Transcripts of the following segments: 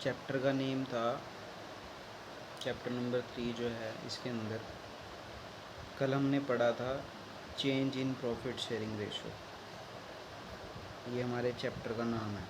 Chapter का name था, chapter number 3 जो है इसके अंदर कल हमने पढ़ा था change in profit sharing ratio. ये हमारे चैप्टर का नाम है।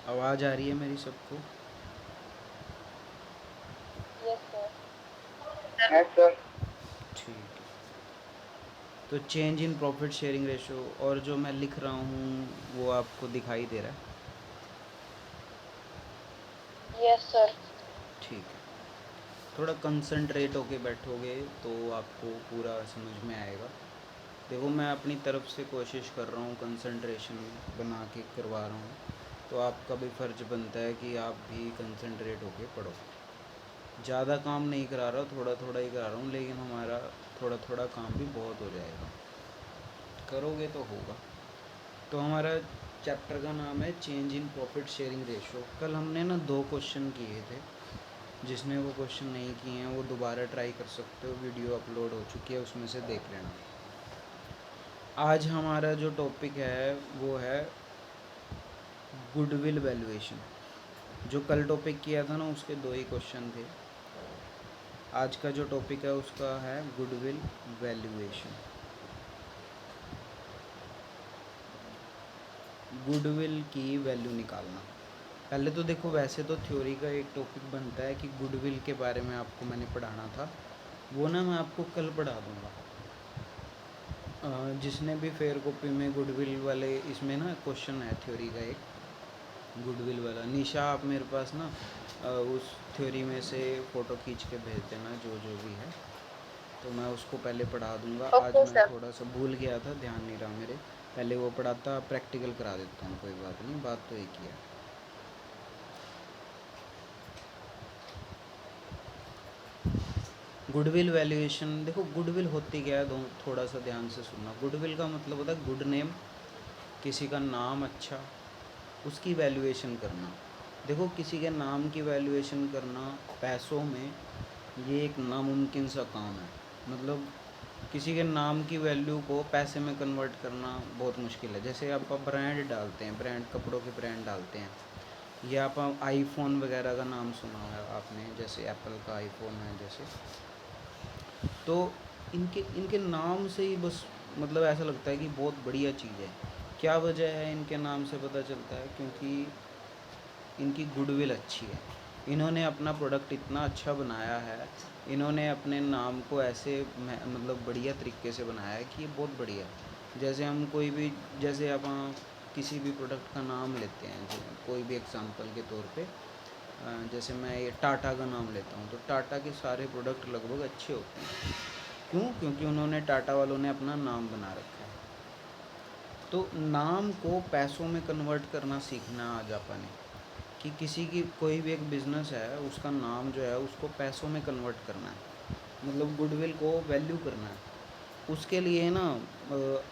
आवाज़ आ रही है मेरी सबको? Yes sir. ठीक है। तो change in profit sharing ratio, और जो मैं लिख रहा हूँ वो आपको दिखाई दे रहा है? Yes sir. ठीक है। थोड़ा कंसंट्रेट होके बैठोगे तो आपको पूरा समझ में आएगा। देखो, मैं अपनी तरफ से कोशिश कर रहा हूँ, कंसंट्रेशन बना के करवा रहा हूँ, तो आपका भी फ़र्ज़ बनता है कि आप भी कंसंट्रेट होके पढ़ो। ज़्यादा काम नहीं करा रहा, थोड़ा थोड़ा ही करा रहा हूँ, लेकिन हमारा थोड़ा थोड़ा काम भी बहुत हो जाएगा, करोगे तो होगा। तो हमारा चैप्टर का नाम है change in profit sharing ratio. कल हमने ना 2 क्वेश्चन किए थे। जिसने वो क्वेश्चन नहीं किए हैं वो दोबारा ट्राई कर सकते हो, वीडियो अपलोड हो चुकी है, उसमें से देख लेना। आज हमारा जो टॉपिक है वो है गुडविल वैल्यूएशन। जो कल टॉपिक किया था ना उसके 2 ही क्वेश्चन थे। आज का जो टॉपिक है उसका है गुडविल वैल्यूएशन। गुडविल की वैल्यू निकालना। पहले तो देखो, वैसे तो थ्योरी का एक टॉपिक बनता है कि गुडविल के बारे में आपको मैंने पढ़ाना था, वो ना मैं आपको कल पढ़ा दूँगा। जिसने भी फेयर कॉपी में गुडविल वाले, इसमें ना क्वेश्चन है थ्योरी का एक गुडविल वाला। निशा, आप मेरे पास ना उस थ्योरी में से फ़ोटो खींच के भेज देना जो जो भी है, तो मैं उसको पहले पढ़ा दूँगा। आज ओके मैं सर। थोड़ा सा भूल गया था, ध्यान नहीं रहा मेरे। पहले वो पढ़ाता, प्रैक्टिकल करा देता हूँ, कोई बात नहीं, बात तो एक ही है। गुडविल वैल्यूएशन, देखो गुडविल होती क्या है, थोड़ा सा ध्यान से सुनना। गुडविल का मतलब होता है गुड नेम, किसी का नाम अच्छा, उसकी वैल्यूएशन करना। देखो, किसी के नाम की वैल्यूएशन करना पैसों में, ये एक नामुमकिन सा काम है। मतलब किसी के नाम की वैल्यू को पैसे में कन्वर्ट करना बहुत मुश्किल है। जैसे आप ब्रांड डालते हैं, ब्रांड कपड़ों के ब्रांड डालते हैं, या आप आईफोन वगैरह का नाम सुना है आपने, जैसे एप्पल का आईफोन है जैसे, तो इनके इनके नाम से ही बस मतलब ऐसा लगता है कि बहुत बढ़िया चीज़ है। क्या वजह है इनके नाम से पता चलता है? क्योंकि इनकी गुडविल अच्छी है। इन्होंने अपना प्रोडक्ट इतना अच्छा बनाया है, इन्होंने अपने नाम को ऐसे मतलब बढ़िया तरीके से बनाया है कि ये बहुत बढ़िया है। जैसे हम कोई भी, जैसे आप किसी भी प्रोडक्ट का नाम लेते हैं, जो कोई भी एग्जांपल के तौर पे, जैसे मैं ये टाटा का नाम लेता हूँ, तो टाटा के सारे प्रोडक्ट लगभग अच्छे होते हैं। क्यों? क्योंकि उन्होंने, टाटा वालों ने अपना नाम बना रखा है। तो नाम को पैसों में कन्वर्ट करना सीखना आज अपन ने, कि किसी की कोई भी एक बिज़नेस है, उसका नाम जो है उसको पैसों में कन्वर्ट करना है, मतलब गुडविल को वैल्यू करना है। उसके लिए ना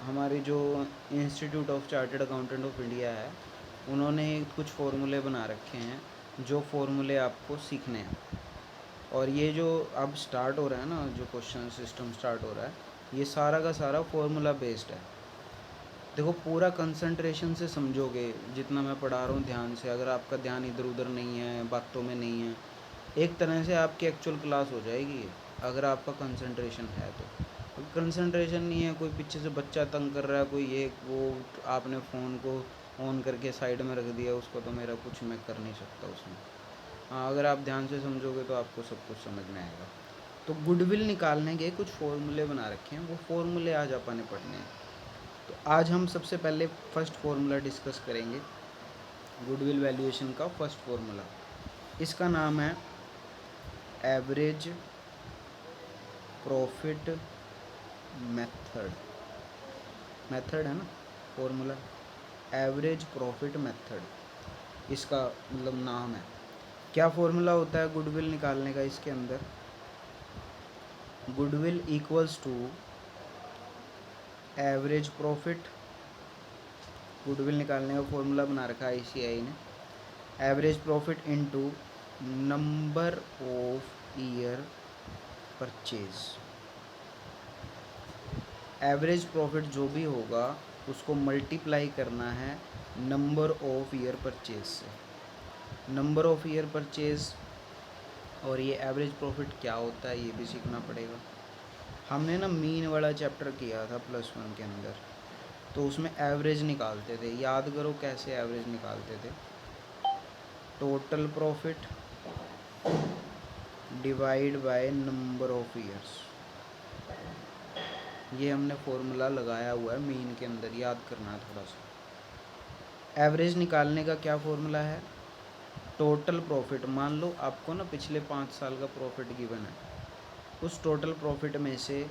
हमारे जो institute of chartered accountant of India है, उन्होंने कुछ फ़ॉर्मूले बना रखे हैं, जो फ़ॉर्मूले आपको सीखने हैं। और ये जो अब स्टार्ट हो रहा है ना, जो क्वेश्चन सिस्टम स्टार्ट हो रहा है, ये सारा का सारा फार्मूला बेस्ड है। देखो, पूरा कंसंट्रेशन से समझोगे, जितना मैं पढ़ा रहा हूँ ध्यान से, अगर आपका ध्यान इधर उधर नहीं है, बातों में नहीं है, एक तरह से आपकी एक्चुअल क्लास हो जाएगी ये, अगर आपका कंसंट्रेशन है तो। कंसंट्रेशन नहीं है, कोई पीछे से बच्चा तंग कर रहा है, कोई ये वो, आपने फ़ोन को ऑन करके साइड में रख दिया, उसको तो मेरा कुछ मैं कर नहीं सकता उसमें। हाँ, अगर आप ध्यान से समझोगे तो आपको सब कुछ समझ में आएगा। तो गुडविल निकालने के कुछ फ़ॉर्मूले बना रखे हैं, वो फ़ॉर्मूले आज अपन ने पढ़ने हैं। तो आज हम सबसे पहले फर्स्ट फार्मूला डिस्कस करेंगे, गुडविल वैल्यूएशन का फर्स्ट फार्मूला। इसका नाम है एवरेज प्रॉफिट मेथड। मेथड है ना, फार्मूला एवरेज प्रॉफिट मेथड, इसका मतलब नाम है। क्या फार्मूला होता है गुडविल निकालने का? इसके अंदर goodwill equals to average profit, goodwill निकालने का फॉर्मूला बना रखा है ICAI ने, average profit into number of year purchase. Average profit जो भी होगा उसको मल्टीप्लाई करना है नंबर ऑफ ईयर परचेज से। नंबर ऑफ ईयर परचेज और ये एवरेज प्रॉफिट क्या होता है ये भी सीखना पड़ेगा। हमने ना मीन वाला चैप्टर किया था +1 के अंदर, तो उसमें एवरेज निकालते थे। याद करो कैसे एवरेज निकालते थे। Total profit divide by number of years, ये हमने फॉर्मूला लगाया हुआ है मीन के अंदर, याद करना है थोड़ा सा। एवरेज निकालने का क्या फॉर्मूला है, टोटल प्रॉफिट। मान लो आपको ना पिछले 5 साल का प्रॉफिट गिवन है, उस टोटल प्रॉफिट में से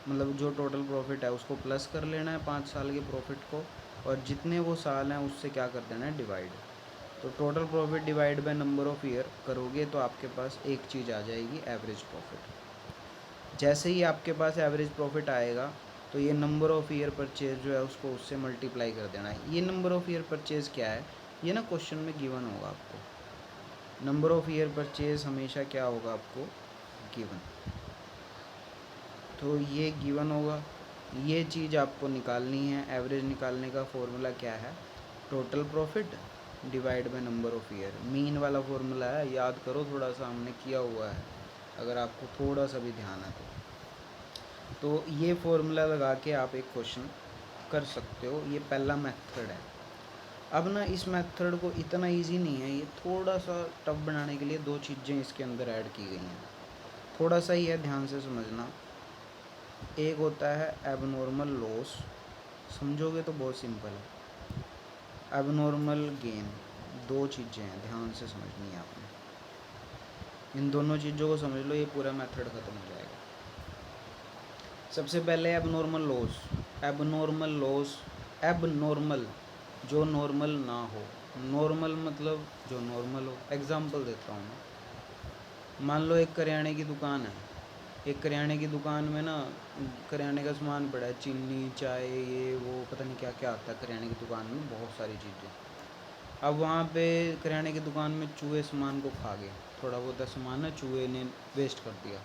मतलब जो टोटल प्रॉफिट है उसको प्लस कर लेना है 5 साल के प्रॉफिट को, और जितने वो साल हैं उससे क्या कर देना है, डिवाइड। तो total profit divide by number of year करोगे तो आपके पास एक चीज़ आ जाएगी, एवरेज प्रॉफिट। जैसे ही आपके पास एवरेज प्रॉफिट आएगा तो ये नंबर ऑफ ईयर परचेज जो है उसको उससे मल्टीप्लाई कर देना है। ये नंबर ऑफ ईयर परचेज क्या है, ये ना क्वेश्चन में गिवन होगा आपको। नंबर ऑफ ईयर परचेज हमेशा क्या होगा आपको, गिवन। तो ये गिवन होगा, ये चीज़ आपको निकालनी है। एवरेज निकालने का फॉर्मूला क्या है, total profit divide by number of year. Mean वाला फॉर्मूला है, याद करो थोड़ा सा, हमने किया हुआ है अगर आपको थोड़ा सा भी ध्यान है तो ये फॉर्मूला लगा के आप एक क्वेश्चन कर सकते हो। ये पहला मेथड है। अब ना इस मेथड को इतना इजी नहीं है, ये थोड़ा सा टफ बनाने के लिए 2 चीज़ें इसके अंदर ऐड की गई हैं। थोड़ा सा ही है, ध्यान से समझना। एक होता है एबनॉर्मल लॉस, समझोगे तो बहुत सिंपल है। एबनॉर्मल गेन, 2 चीज़ें हैं, ध्यान से समझनी है आपने। इन दोनों चीज़ों को समझ लो, ये पूरा मेथड ख़त्म हो जाएगा। सबसे पहले abnormal loss. Abnormal loss, abnormal जो नॉर्मल ना हो, नॉर्मल मतलब जो नॉर्मल हो। एग्जांपल देता हूँ मैं। मान लो एक करियाने की दुकान है, एक करियाने की दुकान में ना करियाने का सामान पड़ा है, चीनी, चाय, ये वो पता नहीं क्या क्या आता है करियाने की दुकान में, बहुत सारी चीज़ें। अब वहाँ पे करियाने की दुकान में चूहे सामान को खा गए, थोड़ा बहुत सामान ना चूहे ने वेस्ट कर दिया।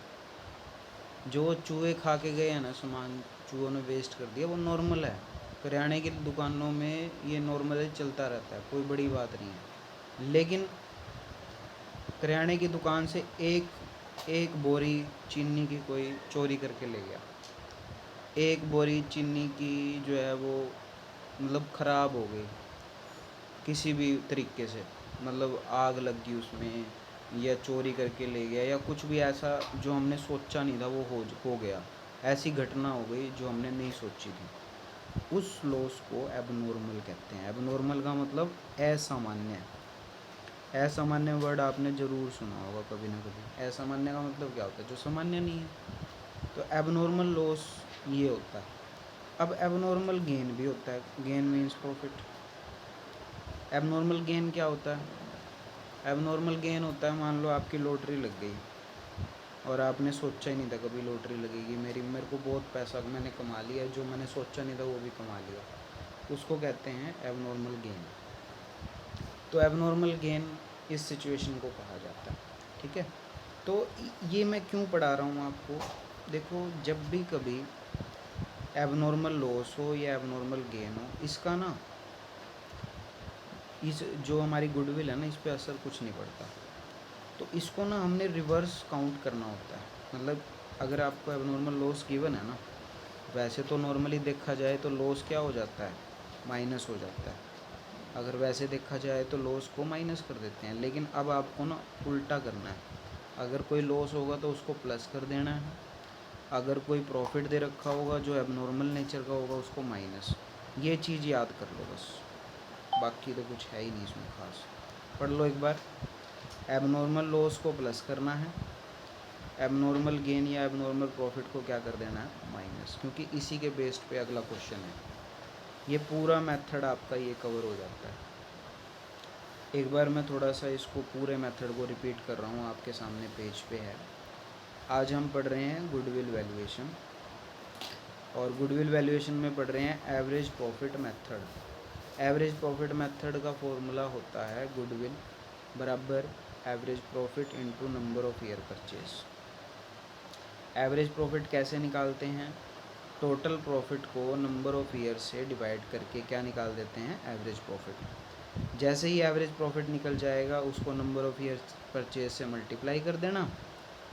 जो चूहे खा के गए हैं ना सामान, चूहों ने वेस्ट कर दिया, वो नॉर्मल है। करियाने की दुकानों में ये नॉर्मल है, चलता रहता है, कोई बड़ी बात नहीं है। लेकिन करियाने की दुकान से एक बोरी चीनी की कोई चोरी करके ले गया। एक बोरी चीनी की जो है वो मतलब ख़राब हो गई किसी भी तरीके से, मतलब आग लग गई उसमें, या चोरी करके ले गया, या कुछ भी ऐसा जो हमने सोचा नहीं था वो हो गया। ऐसी घटना हो गई जो हमने नहीं सोची थी। उस लॉस को एबनॉर्मल कहते हैं। एबनॉर्मल का मतलब असामान्य। असामान्य वर्ड आपने ज़रूर सुना होगा कभी ना कभी। असामान्य का मतलब क्या होता है, जो सामान्य नहीं है। तो एबनॉर्मल लॉस ये होता है। अब एबनॉर्मल गेन भी होता है, gain means profit. Abnormal gain क्या होता है, एबनॉर्मल गेन होता है, मान लो आपकी लॉटरी लग गई और आपने सोचा ही नहीं था कभी लॉटरी लगेगी, मेरे को बहुत पैसा मैंने कमा लिया, जो मैंने सोचा नहीं था वो भी कमा लिया, उसको कहते हैं एबनॉर्मल गेन। तो एबनॉर्मल गेन इस सिचुएशन को कहा जाता है, ठीक है। तो ये मैं क्यों पढ़ा रहा हूँ आपको, देखो जब भी कभी एबनॉर्मल लॉस हो या एबनॉर्मल गेन हो, इसका ना इस जो हमारी गुडविल है ना, इस पे असर कुछ नहीं पड़ता। तो इसको ना हमने रिवर्स काउंट करना होता है। मतलब अगर आपको एबनॉर्मल लॉस गिवन है ना, वैसे तो नॉर्मली देखा जाए तो लॉस क्या हो जाता है, माइनस हो जाता है। अगर वैसे देखा जाए तो लॉस को माइनस कर देते हैं, लेकिन अब आपको ना उल्टा करना है। अगर कोई लॉस होगा तो उसको प्लस कर देना है, अगर कोई प्रॉफिट दे रखा होगा जो एबनॉर्मल नेचर का होगा उसको माइनस। ये चीज़ याद कर लो बस, बाकी तो कुछ है ही नहीं इसमें खास। पढ़ लो एक बार। एबनॉर्मल लॉस को प्लस करना है, एबनॉर्मल गेन या एबनॉर्मल प्रॉफिट को क्या कर देना है, माइनस, क्योंकि इसी के बेस्ड पे अगला क्वेश्चन है। ये पूरा मेथड आपका ये कवर हो जाता है। एक बार मैं थोड़ा सा इसको पूरे मेथड को रिपीट कर रहा हूँ, आपके सामने पेज पे है। आज हम पढ़ रहे हैं गुडविल वैल्यूएशन, और गुडविल वैल्यूएशन में पढ़ रहे हैं average profit method. Average profit method का फॉर्मूला होता है गुडविल बराबर average profit into number of year purchase. Average profit कैसे निकालते हैं, टोटल प्रॉफिट को नंबर ऑफ ईयर से डिवाइड करके क्या निकाल देते हैं, एवरेज प्रॉफिट। जैसे ही एवरेज प्रॉफिट निकल जाएगा उसको नंबर ऑफ ईयर परचेज से मल्टीप्लाई कर देना,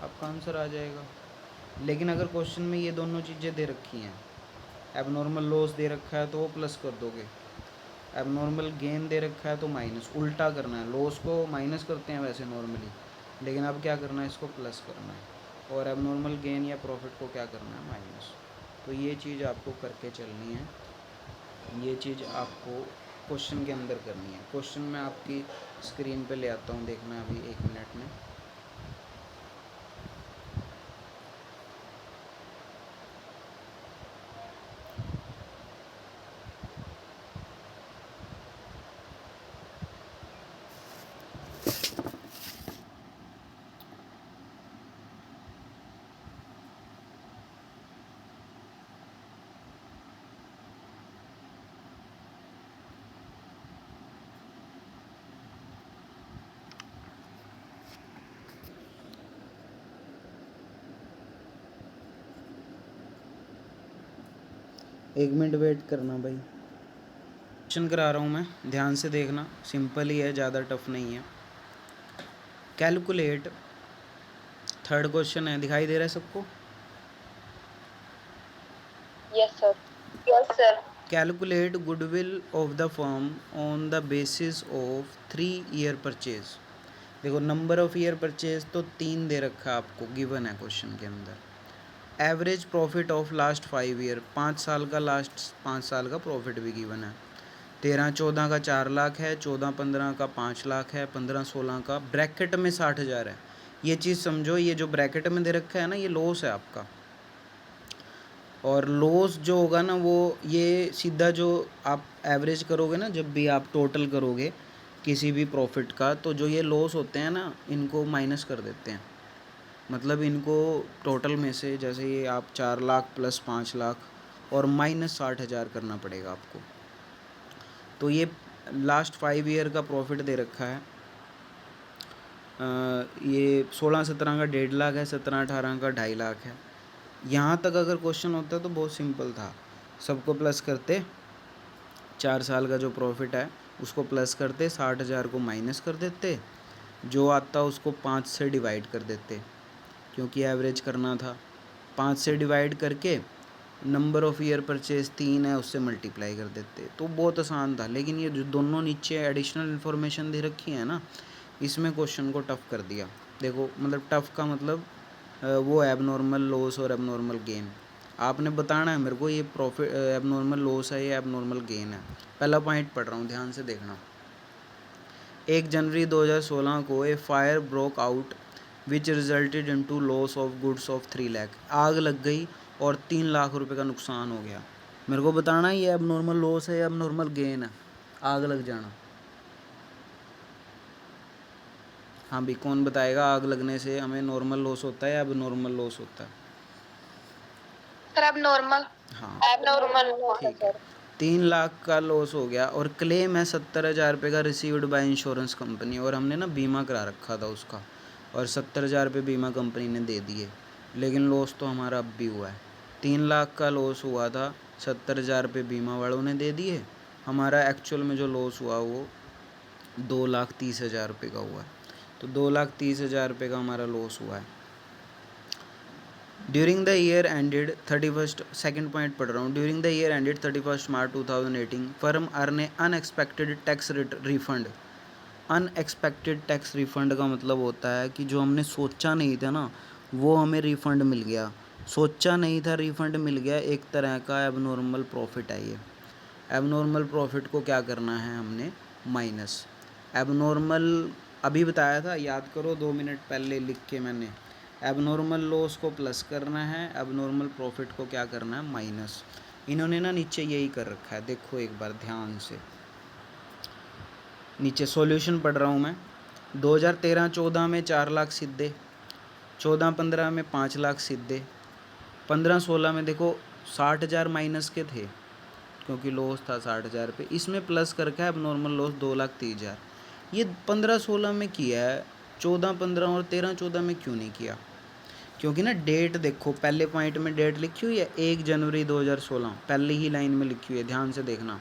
आपका आंसर आ जाएगा। लेकिन अगर क्वेश्चन में ये दोनों चीज़ें दे रखी हैं, एबनॉर्मल लॉस दे रखा है तो वो प्लस कर दोगे, एबनॉर्मल गेन दे रखा है तो माइनस, उल्टा करना है। लॉस को माइनस करते हैं वैसे नॉर्मली, लेकिन अब क्या करना है, इसको प्लस करना है। और एबनॉर्मल गेन या प्रॉफिट को क्या करना है, माइनस। तो ये चीज़ आपको करके चलनी है, ये चीज़ आपको क्वेश्चन के अंदर करनी है। क्वेश्चन मैं आपकी स्क्रीन पे ले आता हूँ, देखना अभी 1 मिनट में। एक मिनट वेट करना भाई, क्वेश्चन करा रहा हूँ मैं, ध्यान से देखना, सिंपल ही है, ज़्यादा टफ नहीं है। कैलकुलेट, थर्ड क्वेश्चन है, दिखाई दे रहा है सबको? Yes, sir. Yes, sir. Calculate goodwill of the firm on the basis of 3 year purchase. देखो नंबर ऑफ ईयर परचेज तो 3 दे रखा है आपको, गिवन है क्वेश्चन के अंदर। Average profit of last 5 year, 5 साल का, लास्ट 5 साल का प्रॉफिट भी गिवन है। 13-14 का 4 लाख है, 14-15 का 5 लाख है, 15-16 का ब्रैकेट में 60,000 है। ये चीज़ समझो, ये जो ब्रैकेट में दे रखा है ना, ये लॉस है आपका। और लॉस जो होगा ना, वो ये सीधा जो आप एवरेज करोगे ना, जब भी आप टोटल करोगे किसी भी प्रॉफिट का, तो जो ये लॉस होते हैं ना, इनको माइनस कर देते हैं। मतलब इनको टोटल में से, जैसे ये आप 4 लाख प्लस 5 लाख और माइनस 60,000 करना पड़ेगा आपको। तो ये लास्ट 5 ईयर का प्रॉफिट दे रखा है। ये 16-17 का 1.5 लाख है, 17-18 का 2.5 लाख है। यहाँ तक अगर क्वेश्चन होता तो बहुत सिंपल था, सबको प्लस करते, 4 साल का जो प्रॉफिट है उसको प्लस करते, 60,000 को माइनस कर देते, जो आता उसको 5 से डिवाइड कर देते, क्योंकि एवरेज करना था। 5 से डिवाइड करके नंबर ऑफ़ ईयर परचेज 3 है, उससे मल्टीप्लाई कर देते। तो बहुत आसान था। लेकिन ये जो दोनों नीचे एडिशनल इन्फॉर्मेशन दे रखी है ना, इसमें क्वेश्चन को टफ़ कर दिया। देखो मतलब टफ़ का मतलब वो एबनॉर्मल लॉस और एबनॉर्मल गेन आपने बताना है मेरे को, ये प्रॉफिट एबनॉर्मल लॉस है या एबनॉर्मल गेन है। पहला पॉइंट पढ़ रहा हूँ, ध्यान से देखना। 1 जनवरी 2016 को a fire broke out which resulted into loss of goods of 3 lakh. आग लग गई और 3 लाख रुपए का नुकसान हो गया। मेरे को बताना ये एबनॉर्मल लॉस है या एबनॉर्मल गेन है, आग लग जाना। हाँ भाई, कौन बताएगा आग लगने से हमें नॉर्मल लॉस होता है या एबनॉर्मल लॉस होता है? सर अब नॉर्मल। हाँ अब नॉर्मल ठीक है। 3 लाख का लॉस हो गया और क्लेम है 70,000 रुपये का, रिसीव्ड बाय इंश्योरेंस कंपनी। और हमने ना बीमा करा रखा था उसका, और 70,000 रुपये बीमा कंपनी ने दे दिए, लेकिन लॉस तो हमारा अब भी हुआ है। 3 लाख का लॉस हुआ था, 70,000 रुपये बीमा वालों ने दे दिए। हमारा एक्चुअल में जो लॉस हुआ वो 2,30,000 रुपये का हुआ है। तो 2,30,000 रुपये का हमारा लॉस हुआ है। During the year ended 31st, second point पढ़ रहा हूँ। During the year ended 31st March 2018 firm earn A unexpected tax refund. Unexpected tax refund का मतलब होता है कि जो हमने सोचा नहीं था ना, वो हमें रिफ़ंड मिल गया। सोचा नहीं था, रिफ़ंड मिल गया, एक तरह का एबनॉर्मल प्रॉफिट है ये। एबनॉर्मल प्रॉफिट को क्या करना है हमने, माइनस। एबनॉर्मल अभी बताया था, याद करो 2 मिनट पहले लिख के मैंने। एबनॉर्मल लॉस को प्लस करना है, एबनॉर्मल प्रॉफिट को क्या करना है, माइनस। इन्होंने ना नीचे यही कर रखा है, देखो एक बार ध्यान से। नीचे सॉल्यूशन पढ़ रहा हूँ मैं। 2013-14 में 4 लाख सीधे, 14-15 में 5 लाख सीधे, 15-16 में देखो 60,000 माइनस के थे क्योंकि लॉस था 60,000 रुपये। इसमें प्लस करके अब नॉर्मल लॉस 2,30,000। ये 15-16 में किया है, 14-15 और 13-14 में क्यों नहीं किया? क्योंकि ना डेट देखो, पहले पॉइंट में डेट लिखी हुई है 1 जनवरी 2016, पहली ही लाइन में लिखी हुई है, ध्यान से देखना।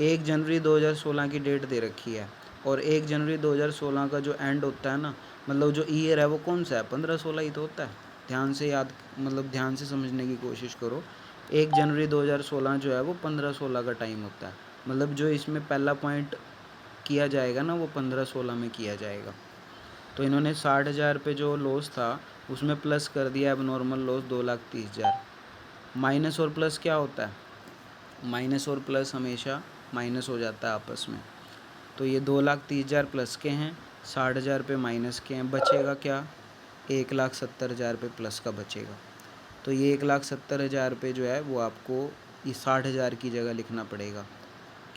1 जनवरी 2016 की डेट दे रखी है, और 1 जनवरी 2016 का जो एंड होता है ना, मतलब जो ईयर है वो कौन सा है, 15-16 ही तो होता है। ध्यान से याद, मतलब ध्यान से समझने की कोशिश करो। 1 जनवरी 2016 जो है वो 15-16 का टाइम होता है, मतलब जो इसमें पहला पॉइंट किया जाएगा ना वो 15-16 में किया जाएगा। तो इन्होंने 60,000 पे जो लॉस था उसमें प्लस कर दिया अब नॉर्मल लॉस 2,30,000। माइनस और प्लस क्या होता है, माइनस और प्लस हमेशा माइनस हो जाता है आपस में। तो ये 2,30,000 प्लस के हैं, 60,000 पे माइनस के हैं, बचेगा क्या, 1,70,000 पे प्लस का बचेगा। तो ये 1,70,000 पे जो है वो आपको ये 60,000 की जगह लिखना पड़ेगा,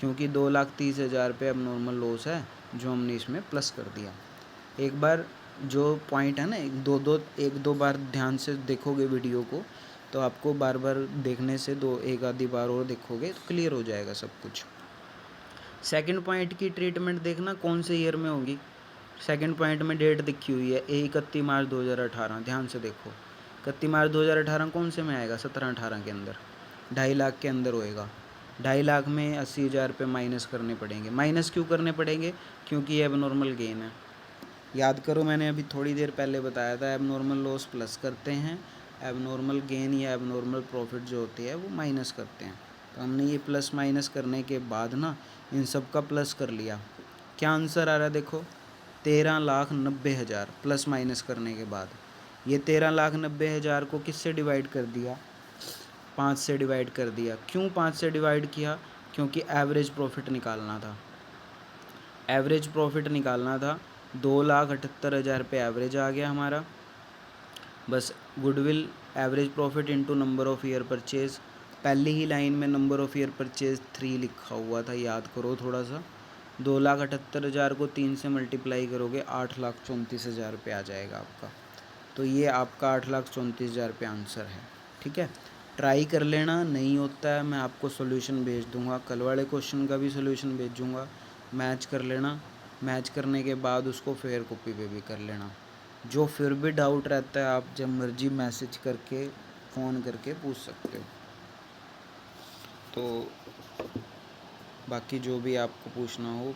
क्योंकि 2,30,000 पे अब नॉर्मल लॉस है जो हमने इसमें प्लस कर दिया। एक बार जो पॉइंट है ना, एक दो बार ध्यान से देखोगे वीडियो को, तो आपको बार बार देखने से एक आधी बार और देखोगे तो क्लियर हो जाएगा सब कुछ। सेकंड पॉइंट की ट्रीटमेंट देखना कौन से ईयर में होगी। सेकंड पॉइंट में डेट लिखी हुई है 31 मार्च 2018, ध्यान से देखो। 31 मार्च 2018 कौन से में आएगा, 17-18 के अंदर, 2.5 लाख के अंदर होएगा। 2.5 लाख में 80,000 पे माइनस करने पड़ेंगे। माइनस क्यों करने पड़ेंगे, क्योंकि ये एबनॉर्मल गेन है। याद करो, मैंने अभी थोड़ी देर पहले बताया था एबनॉर्मल लॉस प्लस करते हैं, एबनॉर्मल गेन या एबनॉर्मल प्रॉफिट जो होती है वो माइनस करते हैं। तो हमने ये प्लस माइनस करने के बाद ना इन सब का प्लस कर लिया। क्या आंसर आ रहा है देखो, 13,90,000 प्लस माइनस करने के बाद। ये 13,90,000 को किससे डिवाइड कर दिया, 5 से डिवाइड कर दिया। क्यों 5 से डिवाइड किया, क्योंकि एवरेज प्रॉफिट निकालना था। एवरेज प्रॉफिट निकालना था, 2,78,000 पे एवरेज आ गया हमारा। बस goodwill average profit into number of year purchase, पहली ही लाइन में नंबर ऑफ़ ईयर परचेज 3 लिखा हुआ था, याद करो थोड़ा सा। 2,78,000 को 3 से मल्टीप्लाई करोगे 8,34,000 पे आ जाएगा आपका। तो ये आपका 8,34,000 पे आंसर है, ठीक है। ट्राई कर लेना, नहीं होता है मैं आपको सोल्यूशन भेज दूंगा, कल वाले क्वेश्चन का भी सोल्यूशन भेज दूंगा, मैच कर लेना। मैच करने के बाद उसको फेयर कॉपी पे भी कर लेना। जो फिर भी डाउट रहता है आप जब मर्जी मैसेज करके, फ़ोन करके पूछ सकते हो। तो बाकी जो भी आपको पूछना हो